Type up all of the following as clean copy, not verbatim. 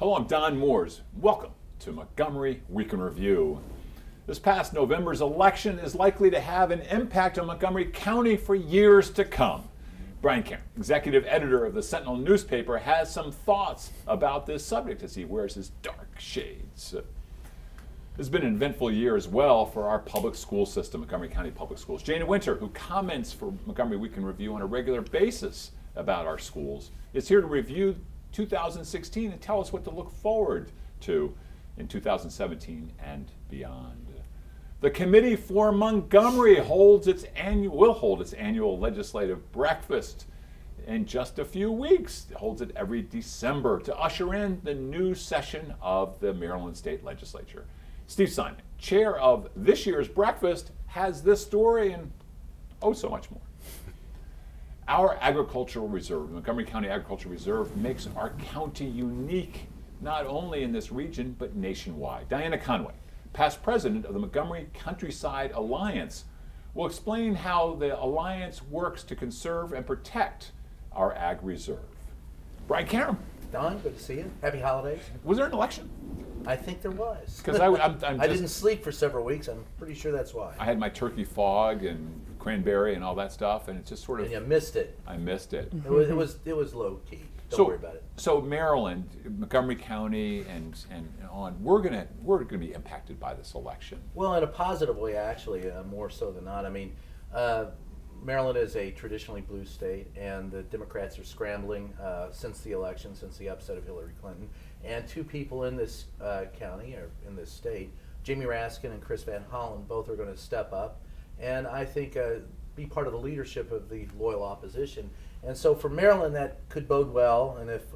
Hello, I'm Don Mooers. Welcome to Montgomery Week in Review. This past November's election is likely to have an impact on Montgomery County for years to come. Brian Karem, executive editor of the Sentinel newspaper, has some thoughts about this subject as he wears his dark shades. It's been an eventful year as well for our public school system, Montgomery County Public Schools. Jana Winter, who comments for Montgomery Week in Review on a regular basis about our schools, is here to review 2016 and tell us what to look forward to in 2017 and beyond. The Committee for Montgomery will hold its annual legislative breakfast in just a few weeks. It holds it every December to usher in the new session of the Maryland State Legislature. Steve Simon, chair of this year's breakfast, has this story and so much more. Our agricultural reserve, the Montgomery County Agricultural Reserve, makes our county unique, not only in this region, but nationwide. Diana Conway, past president of the Montgomery Countryside Alliance, will explain how the Alliance works to conserve and protect our ag reserve. Brian Karem. Don, good to see you. Happy holidays. Was there an election? I think there was. Because I didn't sleep for several weeks. I'm pretty sure that's why. I had my turkey fog and cranberry and all that stuff, and it's just sort of. And you missed it. I missed it. It was low key. Don't worry about it. So Maryland, Montgomery County, and on, we're gonna be impacted by this election. Well, in a positive way, actually, more so than not. I mean, Maryland is a traditionally blue state, and the Democrats are scrambling since the election, since the upset of Hillary Clinton. And two people in this county, or in this state, Jamie Raskin and Chris Van Hollen, both are going to step up, and I think be part of the leadership of the loyal opposition. And so for Maryland, that could bode well. And if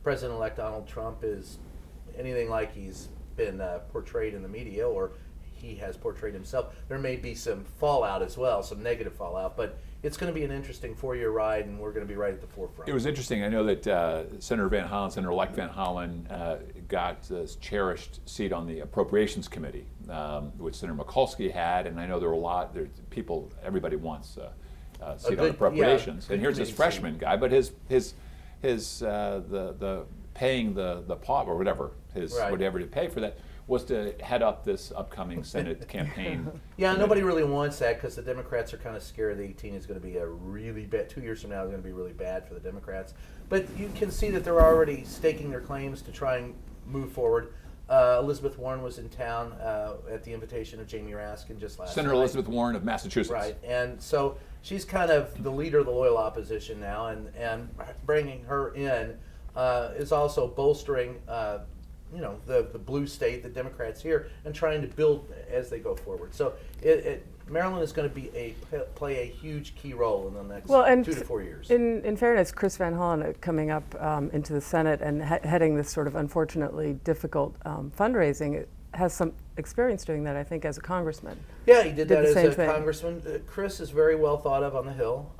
President-elect Donald Trump is anything like he's been portrayed in the media, or he has portrayed himself, there may be some fallout as well, some negative fallout. But it's going to be an interesting 4-year ride, and we're going to be right at the forefront. It was interesting. I know that Senator-elect Van Hollen, got this cherished seat on the Appropriations Committee, which Senator Mikulski had, and I know there were people. Everybody wants a seat on Appropriations, and here's this freshman guy, but his the paying the pot or whatever whatever to pay for that was to head up this upcoming Senate campaign. Yeah, nobody really wants that because the Democrats are kind of scared that 18 is going to be a really bad, 2 years from now is going to be really bad for the Democrats. But you can see that they're already staking their claims to try and move forward. Elizabeth Warren was in town at the invitation of Jamie Raskin just last Senator night. Elizabeth Warren of Massachusetts. Right, and so she's kind of the leader of the loyal opposition now, and bringing her in is also bolstering the blue state, the Democrats here, and trying to build as they go forward. So Maryland is going to play a huge key role in the next 2 to 4 years. In fairness, Chris Van Hollen coming up into the Senate and heading this sort of unfortunately difficult fundraising has some experience doing that, I think, as a congressman. Yeah, he did that as a congressman. Chris is very well thought of on the Hill.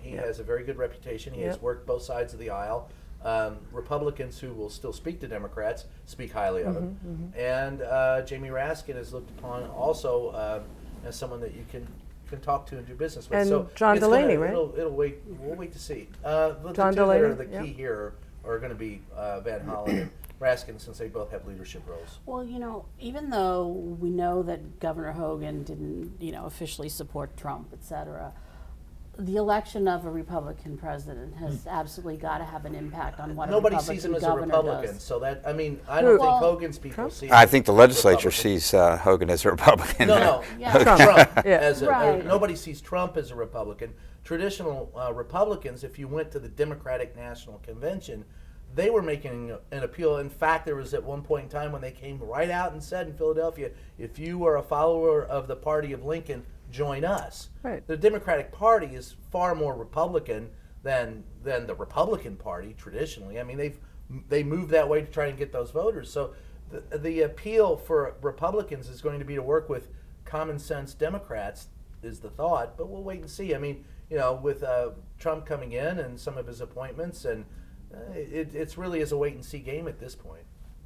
He has a very good reputation. He has worked both sides of the aisle. Republicans who will still speak to Democrats speak highly of him. And Jamie Raskin is looked upon also as someone that you can talk to and do business with. And so John Delaney, right? We'll wait to see. John Delaney, the key here are going to be Van Hollen and Raskin, since they both have leadership roles. Well, even though we know that Governor Hogan didn't, officially support Trump, et cetera, the election of a Republican president has absolutely got to have an impact on what Nobody a Republican sees him as a governor Republican, does. so that, I don't think Hogan's people Trump? see him I think the legislature Republican. sees Hogan as a Republican. No, Yeah. Trump. Right. Nobody sees Trump as a Republican. Traditional Republicans, if you went to the Democratic National Convention, they were making an appeal. In fact, there was at one point in time when they came right out and said in Philadelphia, if you are a follower of the party of Lincoln, join us. Right. The Democratic Party is far more Republican than the Republican Party traditionally. I mean, they move that way to try and get those voters. So the appeal for Republicans is going to be to work with common sense Democrats, is the thought. But we'll wait and see. I mean, with Trump coming in and some of his appointments, and it's really is a wait and see game at this point.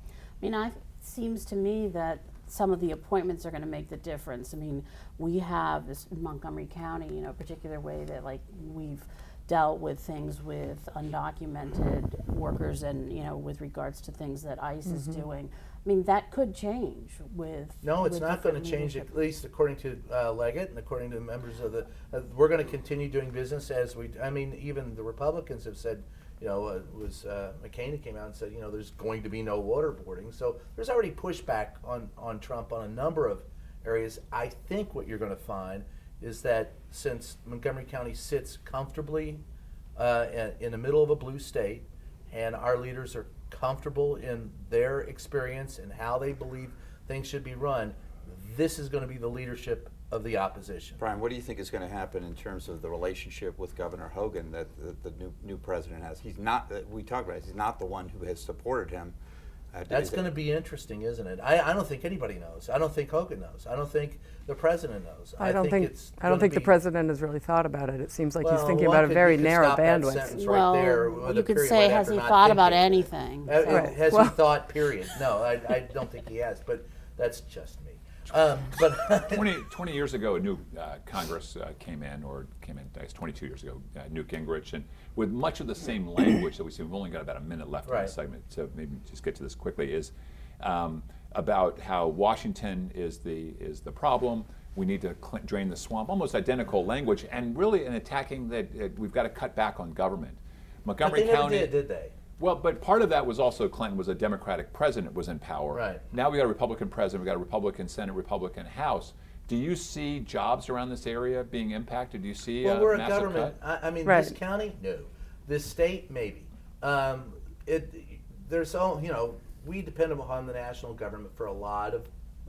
I mean, it seems to me that some of the appointments are going to make the difference. I mean, we have this in Montgomery County, a particular way that we've dealt with things with undocumented workers and, with regards to things that ICE is doing. I mean, that could change with... No, it's with not going to different change, leadership. at least according to Leggett and according to members of the... we're going to continue doing business as we... I mean, even the Republicans have said, it was McCain who came out and said, there's going to be no waterboarding. So there's already pushback on Trump on a number of areas. I think what you're going to find is that since Montgomery County sits comfortably in the middle of a blue state, and our leaders are comfortable in their experience and how they believe things should be run, this is going to be the leadership of the opposition. Brian, what do you think is going to happen in terms of the relationship with Governor Hogan that the new president has? He's not, we talked about it, he's not the one who has supported him. That's going to be interesting, isn't it? I don't think anybody knows. I don't think Hogan knows. I don't think the president knows. I don't think the president has really thought about it. It seems like he's thinking one about a could- very you could narrow stop that bandwidth. sentence Well, right there with you a could period say, right has after he not thought about thinking. anything? Has Well- he thought, period? No, I don't think he has, but that's just me. But 20 years ago, a new Congress came in, I guess 22 years ago, Newt Gingrich, and with much of the same language that we see. We've only got about a minute left in Right. this segment, so maybe just get to this quickly, is about how Washington is the problem. We need to drain the swamp, almost identical language, and really in attacking that we've got to cut back on government. Montgomery they never County did they? Well, but part of that was also Clinton was a Democratic president was in power. Right. Now we got a Republican president, we got a Republican Senate, Republican House. Do you see jobs around this area being impacted? Do you see Well, we're a massive government. cut? I mean, Right. this county, no. This state, maybe. There's all we depend upon the national government for a lot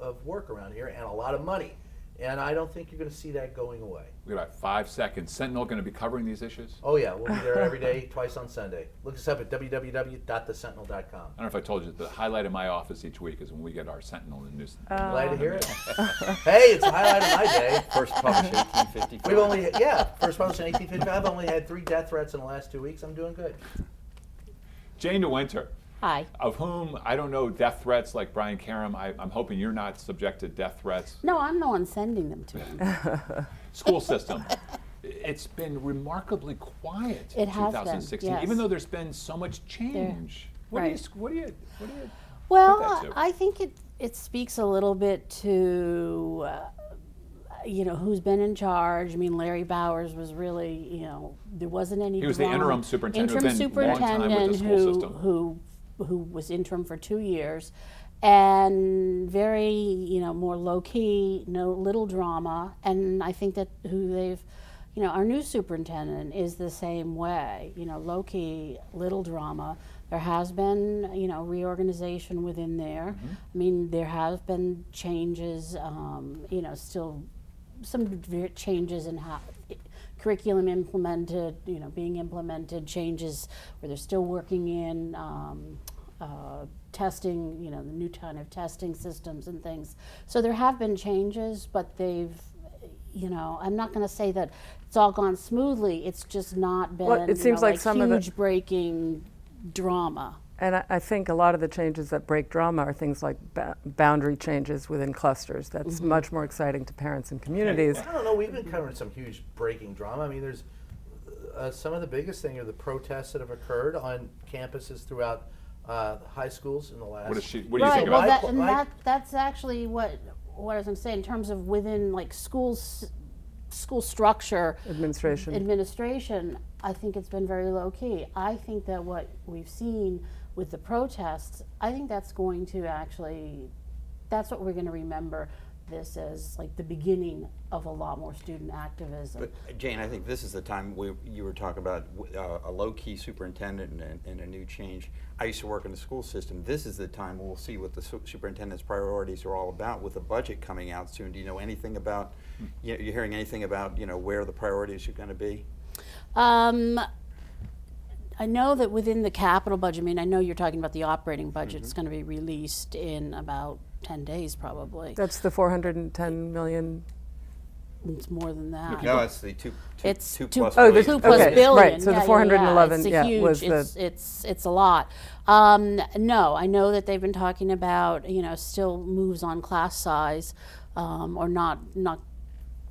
of work around here and a lot of money, and I don't think you're going to see that going away. We got about 5 seconds. Sentinel going to be covering these issues? Oh yeah, we'll be there every day, twice on Sunday. Look us up at www.thesentinel.com. I don't know if I told you, the highlight of my office each week is when we get our Sentinel in the news. Glad to hear it. Hey, it's a highlight of my day. First published 1855. We've only first published in 1855. I've only had 3 death threats in the last 2 weeks. I'm doing good. Jane DeWinter, Hi. of whom I don't know death threats like Brian Karem. I'm hoping you're not subject to death threats. No, I'm the one sending them to him. School system. It's been remarkably quiet in It has been, 2016, yes. even though there's been so much change. What do you Well, put that to? I think it speaks a little bit to who's been in charge. I mean, Larry Bowers was really there wasn't any. He was the drama. interim superintendent who'd Interim been a long time with the superintendent school system. who was interim for 2 years, and very more low key, no little drama. And I think that our new superintendent is the same way. Low key, little drama. There has been, reorganization within there. I mean, there have been changes, still some changes in how curriculum implemented, being implemented, changes where they're still working in testing, the new kind of testing systems and things. So there have been changes, but they've, I'm not going to say that it's all gone smoothly. It's just not been, Well, it seems like some of the- huge breaking drama. And I think a lot of the changes that break drama are things like boundary changes within clusters. That's much more exciting to parents and communities. I don't know. We've been covering some huge breaking drama. I mean, there's some of the biggest thing are the protests that have occurred on campuses throughout high schools in the last. What do you Right. think Well, about it? that's actually what I was going to say in terms of within like school structure administration. I think it's been very low key. I think that what we've seen with the protests, I think that's going to actually, that's what we're going to remember this as like the beginning of a lot more student activism. But Jane, I think this is the time you were talking about a low-key superintendent and a new change. I used to work in the school system. This is the time we'll see what the superintendent's priorities are all about with the budget coming out soon. Do you know anything about, you're hearing anything about, where the priorities are going to be? I know that within the capital budget, I mean, I know you're talking about the operating budget. It's going to be released in about 10 days probably. That's the 410 million. It's more than that. No, it's the two It's two two- plus Oh, billion. the 2 plus okay, billion. right, so the Yeah, 411, it's a yeah, huge, was the- it's a lot. No, I know that they've been talking about, still moves on class size, or not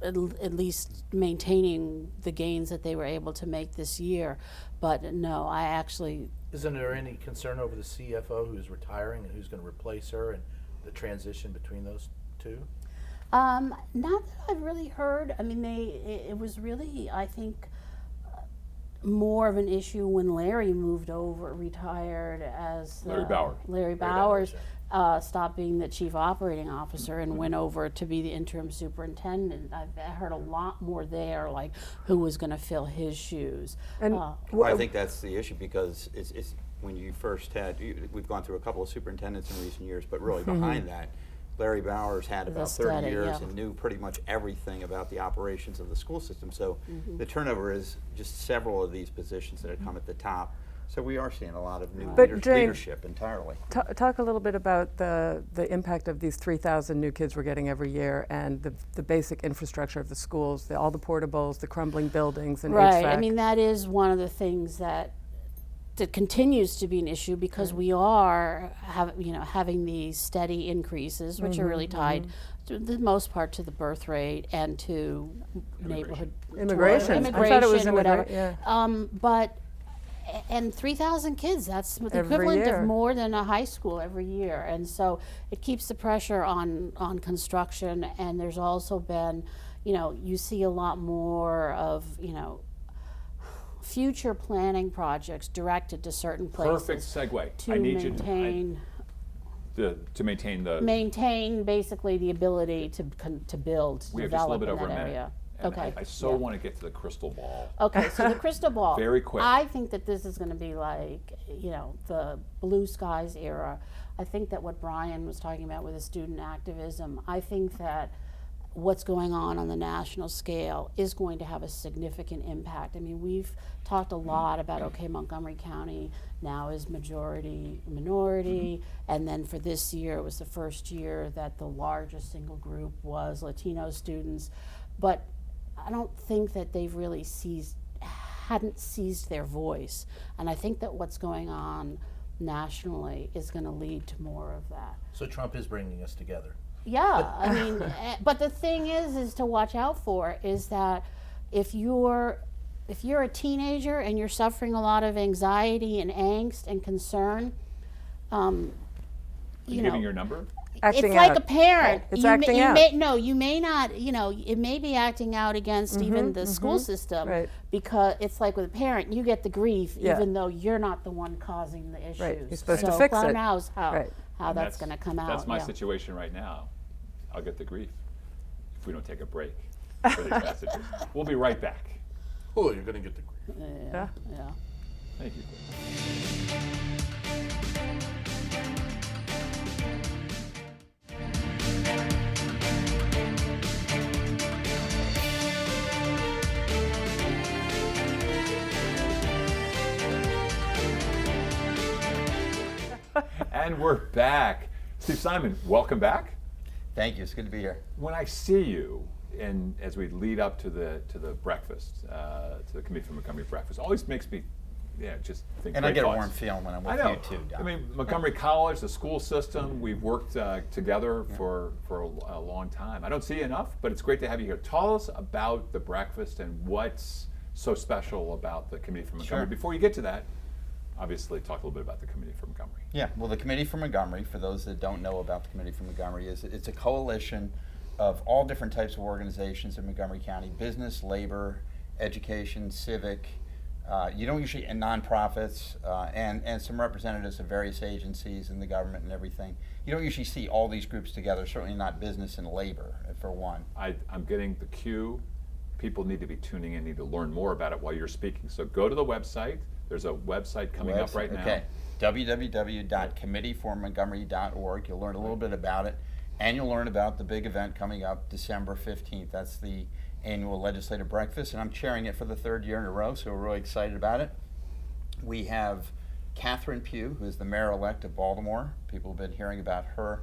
at least maintaining the gains that they were able to make this year. But no, I actually, Isn't there any concern over the CFO who's retiring and who's going to replace her and the transition between those two? not that I've really heard. I mean, it was really, I think, more of an issue when Larry moved over, retired as Larry Bauer. Larry Bowers, Bowers stopped being the chief operating officer and went over to be the interim superintendent. I heard a lot more there, like who was going to fill his shoes. And Well, I think that's the issue because it's when you first had, we've gone through a couple of superintendents in recent years, but really behind that, Larry Bowers had about 30 study, years yeah. and knew pretty much everything about the operations of the school system. So the turnover is just several of these positions that have come at the top. So we are seeing a lot of new But Jane, leadership entirely. talk a little bit about the impact of these 3,000 new kids we're getting every year and the basic infrastructure of the schools, all the portables, the crumbling buildings, and Right. HVAC. I mean, that is one of the things that continues to be an issue because we are having these steady increases, which are really tied to the most part to the birth rate and to neighborhood Immigration. I thought it was or whatever. yeah. But and 3,000 kids, that's the Every equivalent year. of more than a high school every year. And so it keeps the pressure on construction. And there's also been, you see a lot more of, future planning projects directed to certain places. Perfect segue. To I need maintain, to maintain the. maintain basically the ability to build, We have just a little develop bit in over that a minute. area. And Okay. I so yeah. want to get to the crystal ball. Okay, so the crystal ball. Very quick. I think that this is going to be like, the blue skies era. I think that what Brian was talking about with the student activism, I think that what's going on the national scale is going to have a significant impact. I mean, we've talked a lot about, okay, Montgomery County now is majority minority, and then for this year, it was the first year that the largest single group was Latino students. But I don't think that they've really hadn't seized their voice. And I think that what's going on nationally is going to lead to more of that. So Trump is bringing us together. Yeah, I mean, but the thing is to watch out for is that if you're a teenager and you're suffering a lot of anxiety and angst and concern, You giving your number? Acting it's like out. a parent. It's you acting out. You may not, it may be acting out against even the school system. Right. Because it's like with a parent, you get the grief Yeah. even though you're not the one causing the issues. Right. You're supposed so to fix Clown it. knows how Right. And that's going to come out. That's my yeah. situation right now. I'll get the grief if we don't take a break for these messages. We'll be right back. Oh, you're going to get the grief. Yeah. Yeah. Thank you. And we're back. Steve Simon, welcome back. Thank you. It's good to be here. When I see you, and as we lead up to the breakfast, to the Committee for Montgomery Breakfast, always makes me, just think. And I great get a thoughts. warm feeling when I'm I with know. you too, Don. I mean, Montgomery College, the school system, we've worked together for a long time. I don't see you enough, but it's great to have you here. Tell us about the breakfast and what's so special about the Committee for Montgomery. Sure. Before you get to that, obviously talk a little bit about the Committee for Montgomery. Yeah, well, the Committee for Montgomery, for those that don't know about the Committee for Montgomery, it's a coalition of all different types of organizations in Montgomery County: business, labor, education, civic, You don't usually, and nonprofits, and some representatives of various agencies in the government and everything. You don't usually see all these groups together, certainly not business and labor, for one. I'm getting the cue. People need to be tuning in, need to learn more about it while you're speaking. So go to the website. There's a website coming up right now. Okay, www.committeeformontgomery.org. You'll learn a little bit about it, and you'll learn about the big event coming up December 15th. That's the annual Legislative Breakfast, and I'm chairing it for the 3rd year in a row, so we're really excited about it. We have Catherine Pugh, who is the mayor-elect of Baltimore. People have been hearing about her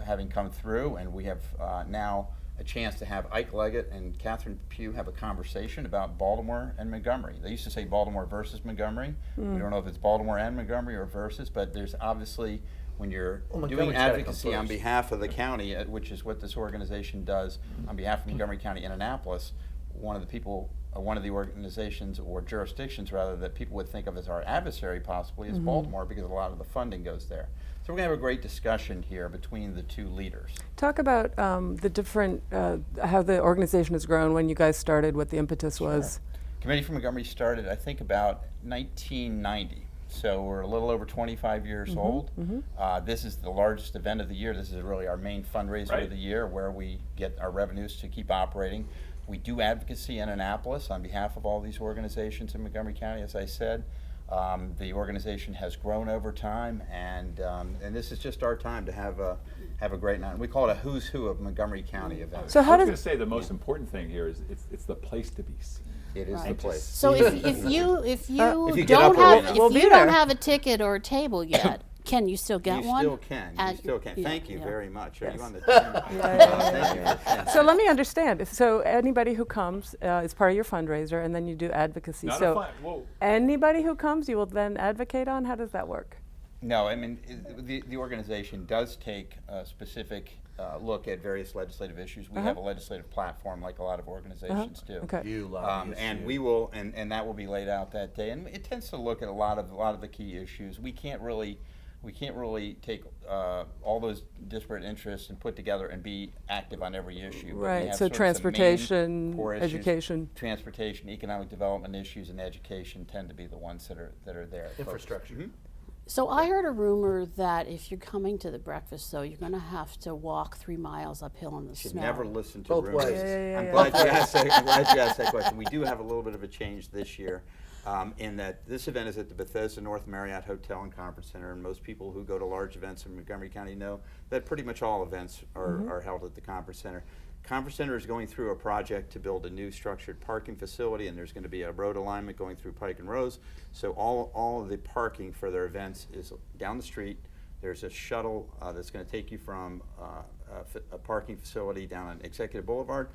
having come through, and we have now a chance to have Ike Leggett and Catherine Pugh have a conversation about Baltimore and Montgomery. They used to say Baltimore versus Montgomery. We don't know if it's Baltimore and Montgomery or versus, but there's obviously, when you're doing advocacy on behalf of the county, which is what this organization does on behalf of Montgomery County in Annapolis, one of the organizations or jurisdictions rather that people would think of as our adversary possibly is Baltimore, because a lot of the funding goes there. So we're going to have a great discussion here between the two leaders. Talk about the different, how the organization has grown, when you guys started, what the impetus was. Committee for Montgomery started, I think, about 1990. So we're a little over 25 years old. This is the largest event of the year. This is really our main fundraiser of the year, where we get our revenues to keep operating. We do advocacy in Annapolis on behalf of all these organizations in Montgomery County, as I said. The organization has grown over time, and this is just our time to have a great night. We call it a who's who of Montgomery County events. So I was going to say the most important thing here is it's the place to be seen. It is the place. So if you get don't up early have enough. if you don't have a ticket or a table yet, can you still get one? You still can. You still can. Yeah, Thank you yeah. very much. Are Yes. you on the team? Thank you. So let me understand. So anybody who comes is part of your fundraiser, and then you do advocacy. Not a So whoa. anybody who comes, you will then advocate on? How does that work? No, I mean, the organization does take a specific look at various legislative issues. We have a legislative platform like a lot of organizations do. Okay. And we will, and that will be laid out that day. And it tends to look at a lot of the key issues. We can't really take all those disparate interests and put together and be active on every issue. But we Right. have So sort of some main transportation, core issues. education. Transportation, economic development issues, and education tend to be the ones that are there. Infrastructure. So I heard a rumor that if you're coming to the breakfast, though, you're going to have to walk 3 miles uphill in the Should snow. never listen to Both rumors. ways. I'm glad you asked that question. We do have a little bit of a change this year, in that this event is at the Bethesda North Marriott Hotel and Conference Center, and most people who go to large events in Montgomery County know that pretty much all events are held at the Conference Center. Conference Center is going through a project to build a new structured parking facility, and there's going to be a road alignment going through Pike and Rose. So all of the parking for their events is down the street. There's a shuttle that's going to take you from a parking facility down on Executive Boulevard.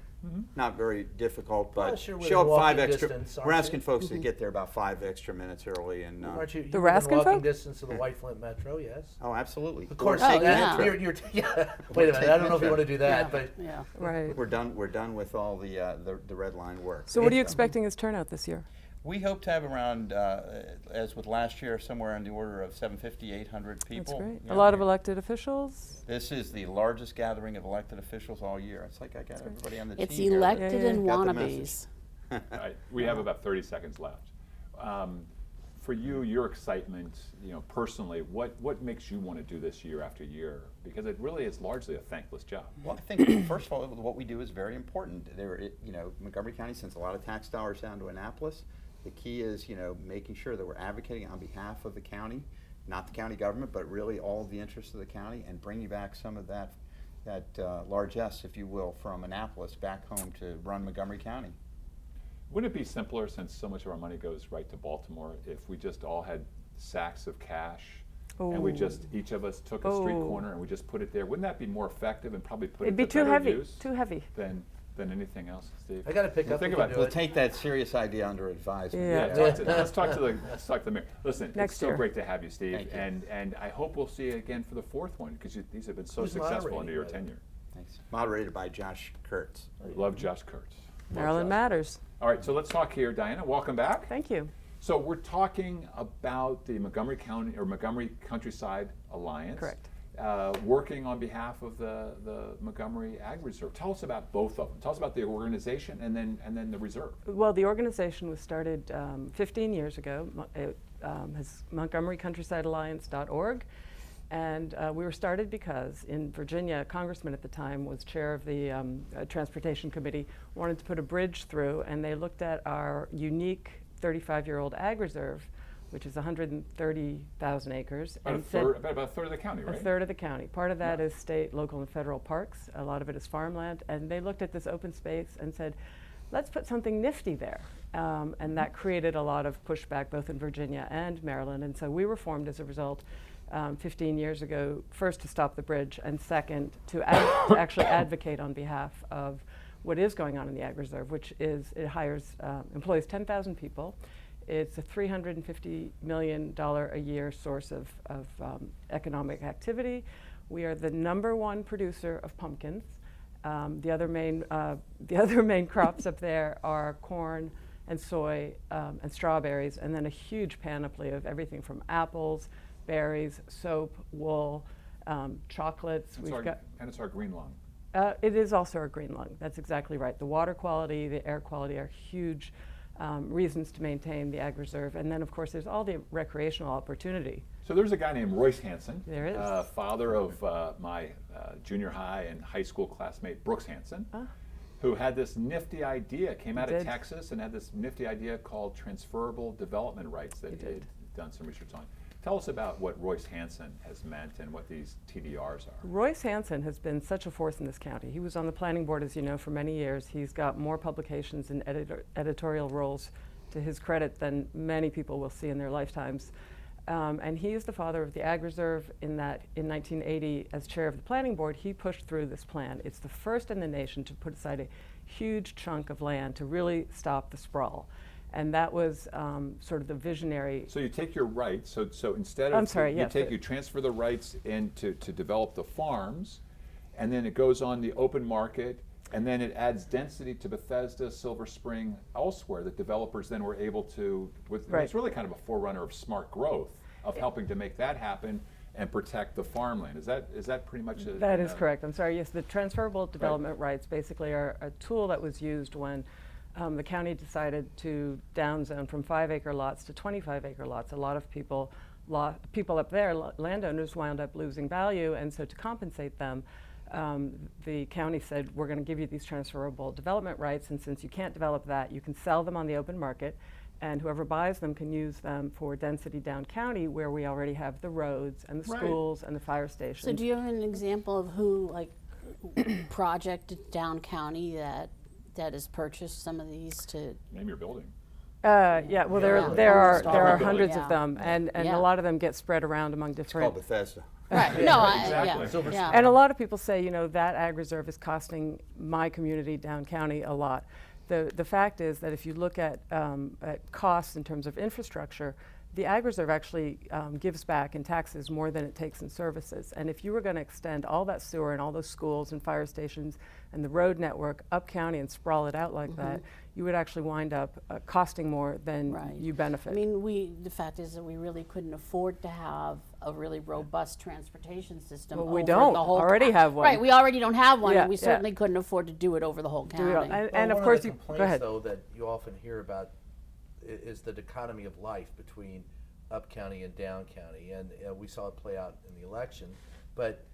Not very difficult, but sure, show up within 5 walking extra. distance, We're aren't asking you? folks to get there about 5 extra minutes early, and Aren't you? The You're Raskin within walking folk? distance of the White Flint Metro, yes. oh, absolutely. Of course. Oh, that- yeah. you're yeah. Wait a minute. I don't know if you want to do that, but Yeah. Right. We're done with all the red line work. So what are you expecting as turnout this year? We hope to have around, as with last year, somewhere on the order of 750, 800 people. That's great. Yeah. A lot of elected officials? This is the largest gathering of elected officials all year. It's like I got everybody on the It's team here. elected Yeah, yeah, and Got the wannabes. message. We have about 30 seconds left. For you, your excitement, personally, what makes you want to do this year after year? Because it really is largely a thankless job. Well, I think, first of all, what we do is very important. Montgomery County sends a lot of tax dollars down to Annapolis. The key is, making sure that we're advocating on behalf of the county, not the county government, but really all of the interests of the county, and bringing back some of that largesse, if you will, from Annapolis back home to run Montgomery County. Wouldn't it be simpler, since so much of our money goes right to Baltimore, if we just all had sacks of cash and we just, each of us took a street corner and we just put it there? Wouldn't that be more effective and probably put It'd it be to too better heavy. use Too heavy. than anything else, Steve? I got to pick up. Think we about can it. do We'll take that serious idea under advisement. Yeah. Let's talk to the mayor. Listen, Next it's so year. great to have you, Steve, Thank you. and I hope we'll see you again for the 4th one, because these have been so Who's successful moderating under your that? tenure. Thanks. Moderated by Josh Kurtz. Love Josh Kurtz. Love Maryland Josh. matters. All right, so let's talk here, Diana. Welcome back. Thank you. So we're talking about the Montgomery County or Montgomery Countryside Alliance. Correct. working on behalf of the Montgomery Ag Reserve. Tell us about both of them. Tell us about the organization and then the reserve. Well, the organization was started 15 years ago. It has Montgomery Countryside Alliance.org. And we were started because in Virginia, a congressman at the time was chair of the Transportation Committee, wanted to put a bridge through, and they looked at our unique 35-year-old ag reserve, which is 130,000 acres. About a third of the county, right? A third of the county. Part of that is state, local, and federal parks. A lot of it is farmland. And they looked at this open space and said, let's put something nifty there. And that created a lot of pushback both in Virginia and Maryland. And so we were formed as a result 15 years ago, first to stop the bridge, and second to actually advocate on behalf of what is going on in the Ag Reserve, which is it employs 10,000 people. It's a $350 million a year source of economic activity. We are the #1 producer of pumpkins. The other main crops up there are corn and soy and strawberries, and then a huge panoply of everything from apples, berries, soap, wool, chocolates. And it's our green lung. It is also our green lung. That's exactly right. The water quality, the air quality are huge reasons to maintain the Ag Reserve. And then, of course, there's all the recreational opportunity. So there's a guy named Royce Hansen. There is. Father of my junior high and high school classmate Brooks Hansen, who had this nifty idea, came out of Texas and had this nifty idea called transferable development rights that he had done some research on. Tell us about what Royce Hansen has meant and what these TDRs are. Royce Hansen has been such a force in this county. He was on the planning board, as you know, for many years. He's got more publications and editorial roles to his credit than many people will see in their lifetimes. And he is the father of the Ag Reserve in that in 1980, as chair of the planning board, he pushed through this plan. It's the first in the nation to put aside a huge chunk of land to really stop the sprawl. And that was sort of the visionary. So you take your rights. So instead of you transfer the rights in to develop the farms, and then it goes on the open market, and then it adds density to Bethesda, Silver Spring, elsewhere that developers then were able to. It's really kind of a forerunner of smart growth of helping to make that happen and protect the farmland. Is that pretty much it? That is correct. I'm sorry. Yes, the transferable development rights basically are a tool that was used when the county decided to downzone from 5-acre lots to 25-acre lots. A lot of people up there, landowners, wound up losing value, and so to compensate them, the county said, we're going to give you these transferable development rights, and since you can't develop that, you can sell them on the open market, and whoever buys them can use them for density down county, where we already have the roads and the schools and the fire stations. So do you have an example of who, project down county that has purchased some of these to name your building? Yeah, well, there are hundreds of them, and a lot of them get spread around among different. It's called Bethesda. Right. Exactly. Yeah. And a lot of people say, that Ag Reserve is costing my community down county a lot. The fact is that if you look at costs in terms of infrastructure, the Ag Reserve actually gives back in taxes more than it takes in services. And if you were going to extend all that sewer and all those schools and fire stations and the road network up county and sprawl it out like that, you would actually wind up costing more than you benefit. I mean, the fact is that we really couldn't afford to have a really robust transportation system. Well, we over don't the whole already have one. Right, we already don't have one, Yeah, and we certainly couldn't afford to do it over the whole county. And of course, one of the go complaints, ahead. though, that you often hear about is the dichotomy of life between up county and down county, and we saw it play out in the election. But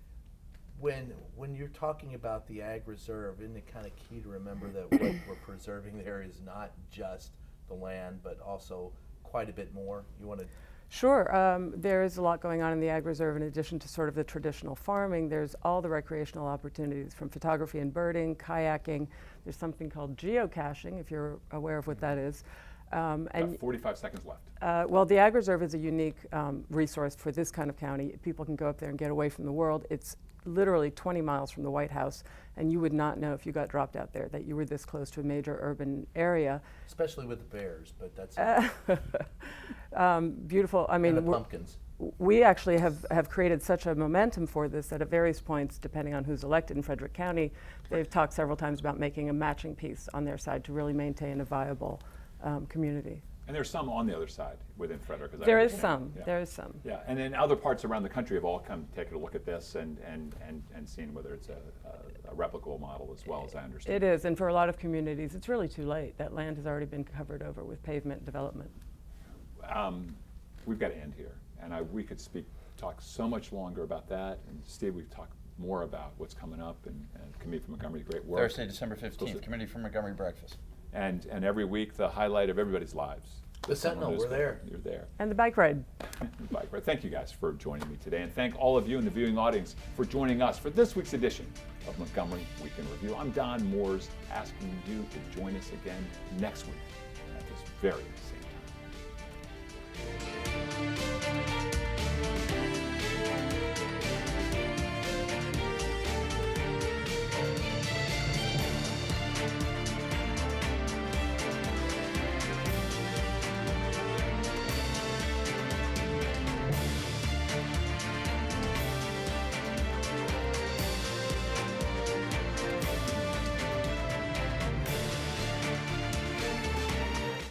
when you're talking about the Ag Reserve, isn't it kind of key to remember that what we're preserving there is not just the land, but also quite a bit more? You want to? Sure. There is a lot going on in the Ag Reserve in addition to sort of the traditional farming. There's all the recreational opportunities from photography and birding, kayaking. There's something called geocaching, if you're aware of what that is. And 45 seconds left. Well, the Ag Reserve is a unique resource for this kind of county. People can go up there and get away from the world. It's literally 20 miles from the White House, and you would not know if you got dropped out there that you were this close to a major urban area. Especially with the bears, but that's beautiful. I mean, and the pumpkins. We actually have created such a momentum for this that at various points, depending on who's elected in Frederick County, they've talked several times about making a matching piece on their side to really maintain a viable community. And there's some on the other side within Frederick. As I There is understand. some. Yeah. There is some. Yeah, and then other parts around the country have all come taken a look at this and seen whether it's a replicable model as well, as I understand. It is, and for a lot of communities, it's really too late. That land has already been covered over with pavement development. We've got to end here, and we could talk so much longer about that. And Steve, we've talked more about what's coming up, and Committee for Montgomery, great work. Thursday, December 15th, Committee for Montgomery Breakfast. And every week, the highlight of everybody's lives. The Sentinel, we're there. You're there. And the bike ride. Bike ride. Thank you guys for joining me today, and thank all of you in the viewing audience for joining us for this week's edition of Montgomery Week in Review. I'm Don Mooers, asking you to join us again next week at this very same time.